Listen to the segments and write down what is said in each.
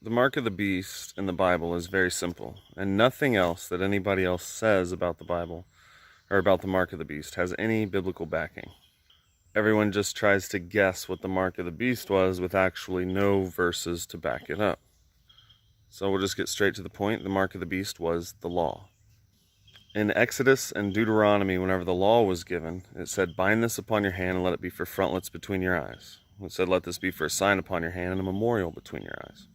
The mark of the beast in the Bible is very simple, and nothing else that anybody else says about the Bible or about the mark of the beast has any biblical backing. Everyone just tries to guess what the mark of the beast was with actually no verses to back it up. So we'll just get straight to the point. The mark of the beast was the law. In Exodus and Deuteronomy, whenever the law was given, it said, "Bind this upon your hand and let it be for frontlets between your eyes." It said, "Let this be for a sign upon your hand and a memorial between your eyes."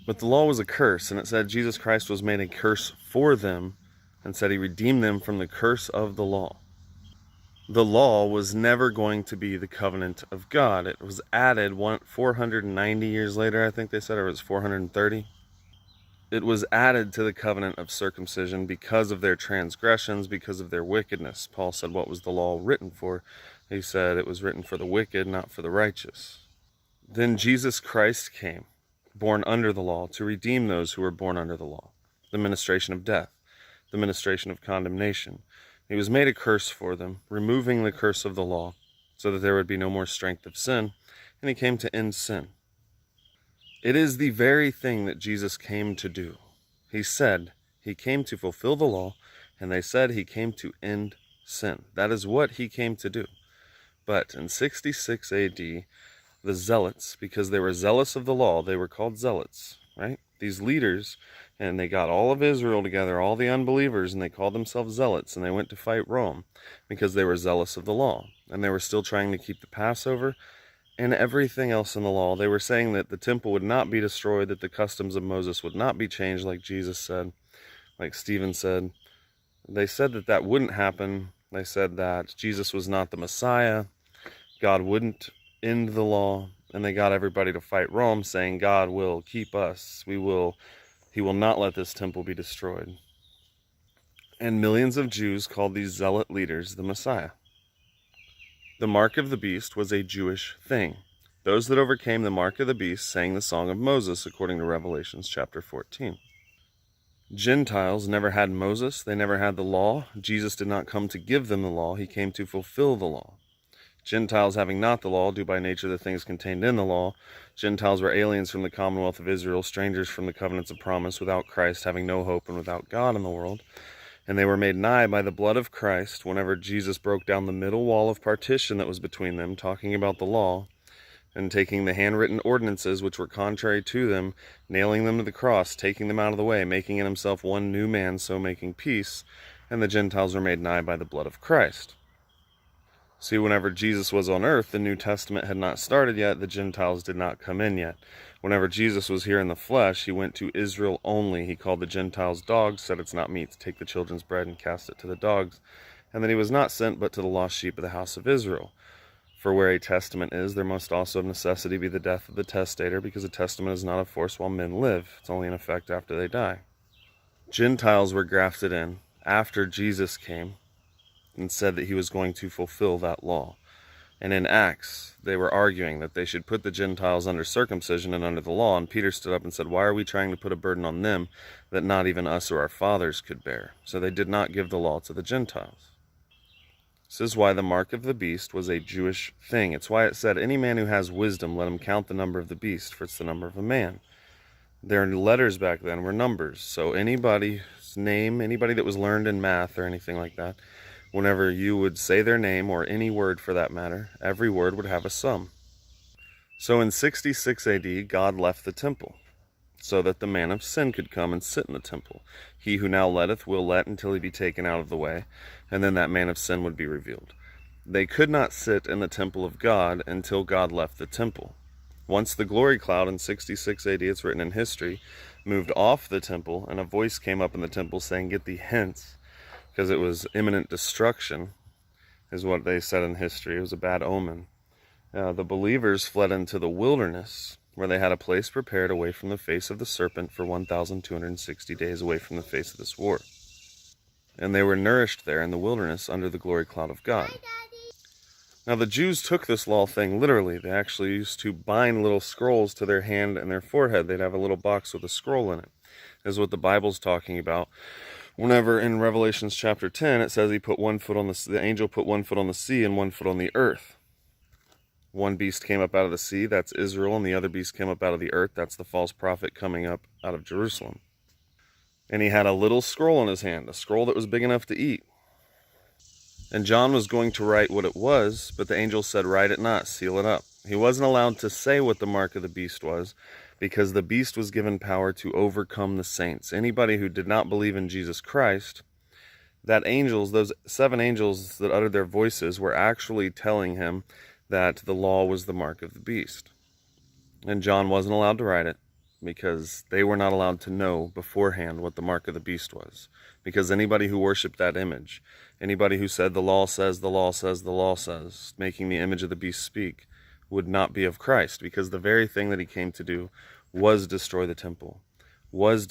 But the law was a curse, and it said Jesus Christ was made a curse for them and said he redeemed them from the curse of the law. The law was never going to be the covenant of God. It was added 490 years later, I think they said, or it was 430. It was added to the covenant of circumcision because of their transgressions, because of their wickedness. Paul said, what was the law written for? He said it was written for the wicked, not for the righteous. Then Jesus Christ came, born under the law, to redeem those who were born under the law, the ministration of death, the ministration of condemnation. He was made a curse for them, removing the curse of the law, so that there would be no more strength of sin, and he came to end sin. It is the very thing that Jesus came to do. He said he came to fulfill the law, and they said he came to end sin. That is what he came to do. But in 66 AD, the zealots, because they were zealous of the law, they were called zealots, right? These leaders, and they got all of Israel together, all the unbelievers, and they called themselves zealots, and they went to fight Rome because they were zealous of the law, and they were still trying to keep the Passover and everything else in the law. They were saying that the temple would not be destroyed, that the customs of Moses would not be changed, like Jesus said, like Stephen said. They said that that wouldn't happen. They said that Jesus was not the Messiah. God wouldn't end the law, and they got everybody to fight Rome, saying God will keep us. He will not let this temple be destroyed. And millions of Jews called these zealot leaders the Messiah. The mark of the beast was a Jewish thing. Those that overcame the mark of the beast sang the song of Moses, according to Revelations chapter 14. Gentiles never had Moses. They never had the law. Jesus did not come to give them the law. He came to fulfill the law. Gentiles, having not the law, do by nature the things contained in the law. Gentiles were aliens from the commonwealth of Israel, strangers from the covenants of promise, without Christ, having no hope, and without God in the world. And they were made nigh by the blood of Christ whenever Jesus broke down the middle wall of partition that was between them, talking about the law, and taking the handwritten ordinances which were contrary to them, nailing them to the cross, taking them out of the way, making in himself one new man, so making peace. And the Gentiles were made nigh by the blood of Christ. See, whenever Jesus was on earth, the New Testament had not started yet. The Gentiles did not come in yet. Whenever Jesus was here in the flesh, he went to Israel only. He called the Gentiles dogs, said it's not meet to take the children's bread and cast it to the dogs, and that he was not sent but to the lost sheep of the house of Israel. For where a testament is, there must also of necessity be the death of the testator, because a testament is not of force while men live. It's only in effect after they die. Gentiles were grafted in after Jesus came and said that he was going to fulfill that law. And in Acts, they were arguing that they should put the Gentiles under circumcision and under the law, and Peter stood up and said, why are we trying to put a burden on them that not even us or our fathers could bear? So they did not give the law to the Gentiles. This is why the mark of the beast was a Jewish thing. It's why it said, any man who has wisdom, let him count the number of the beast, for it's the number of a man. Their letters back then were numbers, so anybody's name, anybody that was learned in math or anything like that, whenever you would say their name, or any word for that matter, every word would have a sum. So in 66 AD, God left the temple, so that the man of sin could come and sit in the temple. He who now letteth will let until he be taken out of the way, and then that man of sin would be revealed. They could not sit in the temple of God until God left the temple. Once the glory cloud in 66 AD, it's written in history, moved off the temple, and a voice came up in the temple saying, get thee hence, because it was imminent destruction, is what they said in history. It was a bad omen. The believers fled into the wilderness, where they had a place prepared away from the face of the serpent for 1,260 days away from the face of this war. And they were nourished there in the wilderness under the glory cloud of God. Now the Jews took this law thing literally. They actually used to bind little scrolls to their hand and their forehead. They'd have a little box with a scroll in it. This is what the Bible's talking about. Whenever in Revelations chapter 10, it says the angel put 1 foot on the sea and 1 foot on the earth. One beast came up out of the sea, that's Israel, and the other beast came up out of the earth, that's the false prophet coming up out of Jerusalem. And he had a little scroll in his hand, a scroll that was big enough to eat. And John was going to write what it was, but the angel said, "Write it not, seal it up." He wasn't allowed to say what the mark of the beast was, because the beast was given power to overcome the saints. Anybody who did not believe in Jesus Christ, those 7 angels that uttered their voices were actually telling him that the law was the mark of the beast. And John wasn't allowed to write it because they were not allowed to know beforehand what the mark of the beast was. Because anybody who worshiped that image, anybody who said the law says, the law says, the law says, making the image of the beast speak, would not be of Christ, because the very thing that he came to do was destroy the temple, was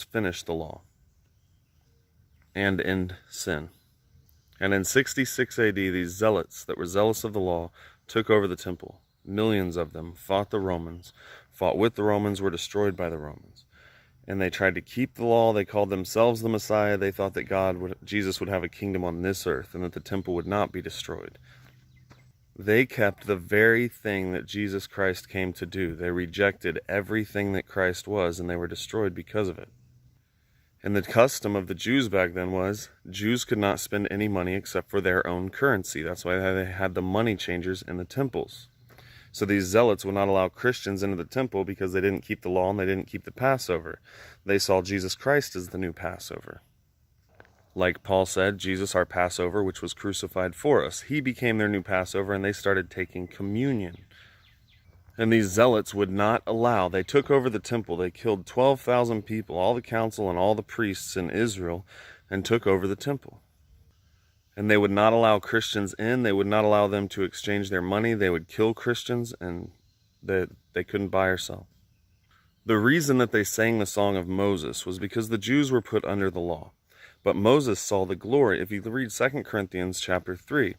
finish the law, and end sin. And in 66 AD, these zealots that were zealous of the law took over the temple. Millions of them fought the Romans, fought with the Romans, were destroyed by the Romans. And they tried to keep the law. They called themselves the Messiah. They thought that Jesus would have a kingdom on this earth and that the temple would not be destroyed. They kept the very thing that Jesus Christ came to do. They rejected everything that Christ was, and they were destroyed because of it. And the custom of the Jews back then was Jews could not spend any money except for their own currency. That's why they had the money changers in the temples. So these zealots would not allow Christians into the temple because they didn't keep the law and they didn't keep the Passover. They saw Jesus Christ as the new Passover. Like Paul said, Jesus, our Passover, which was crucified for us. He became their new Passover, and they started taking communion. And these zealots would not allow. They took over the temple. They killed 12,000 people, all the council and all the priests in Israel, and took over the temple. And they would not allow Christians in. They would not allow them to exchange their money. They would kill Christians, and they couldn't buy or sell. The reason that they sang the song of Moses was because the Jews were put under the law. But Moses saw the glory. If you read 2 Corinthians chapter 3,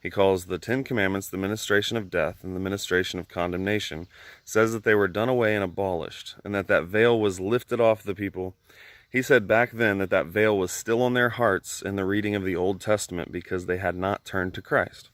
he calls the 10 Commandments the ministration of death and the ministration of condemnation, says that they were done away and abolished, and that veil was lifted off the people. He said back then that veil was still on their hearts in the reading of the Old Testament because they had not turned to Christ.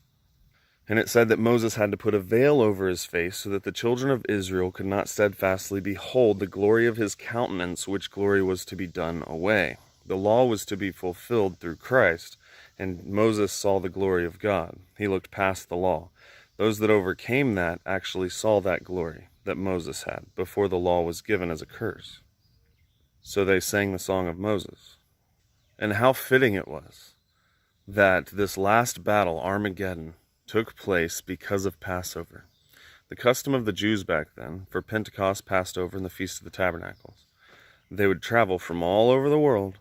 And it said that Moses had to put a veil over his face so that the children of Israel could not steadfastly behold the glory of his countenance, which glory was to be done away. The law was to be fulfilled through Christ, and Moses saw the glory of God. He looked past the law. Those that overcame that actually saw that glory that Moses had before the law was given as a curse. So they sang the song of Moses. And how fitting it was that this last battle, Armageddon, took place because of Passover. The custom of the Jews back then, for Pentecost, Passover, and the Feast of the Tabernacles, they would travel from all over the world,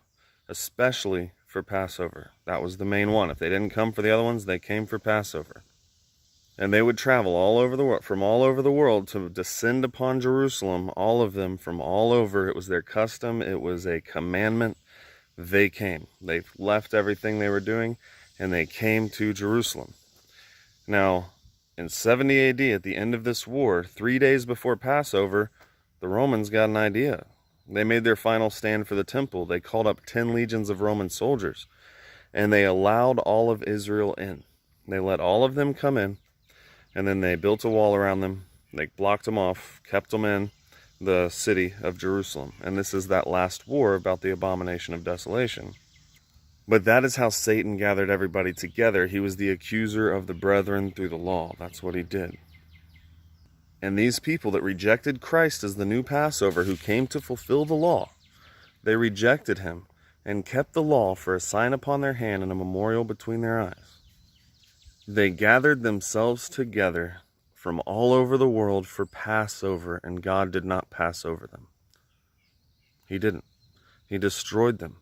especially for Passover. That was the main one. If they didn't come for the other ones, they came for Passover. And they would travel all over the world, from all over the world, to descend upon Jerusalem, all of them from all over. It was their custom. It was a commandment. They came. They left everything they were doing, and they came to Jerusalem. Now, in 70 AD, at the end of this war, 3 days before Passover, the Romans got an idea. They made their final stand for the temple. They called up 10 legions of Roman soldiers, and they allowed all of Israel in. They let all of them come in, and then they built a wall around them. They blocked them off, kept them in the city of Jerusalem. And this is that last war about the abomination of desolation. But that is how Satan gathered everybody together. He was the accuser of the brethren through the law. That's what he did. And these people that rejected Christ as the new Passover, who came to fulfill the law, they rejected him and kept the law for a sign upon their hand and a memorial between their eyes. They gathered themselves together from all over the world for Passover, and God did not pass over them. He didn't. He destroyed them.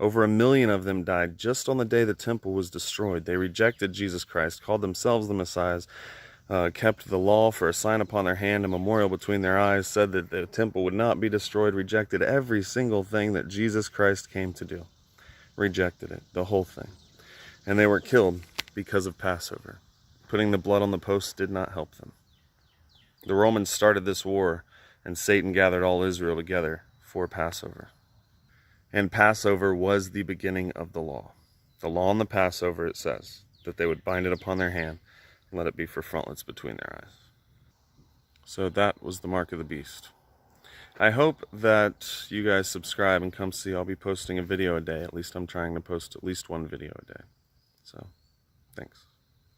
Over 1 million of them died just on the day the temple was destroyed. They rejected Jesus Christ, called themselves the Messiahs, kept the law for a sign upon their hand, a memorial between their eyes, said that the temple would not be destroyed, rejected every single thing that Jesus Christ came to do. Rejected it, the whole thing. And they were killed because of Passover. Putting the blood on the posts did not help them. The Romans started this war, and Satan gathered all Israel together for Passover. And Passover was the beginning of the law. The law on the Passover, it says, that they would bind it upon their hand let it be for frontlets between their eyes. So that was the mark of the beast. I hope that you guys subscribe and come see. I'll be posting a video a day. At least I'm trying to post at least one video a day. So, thanks.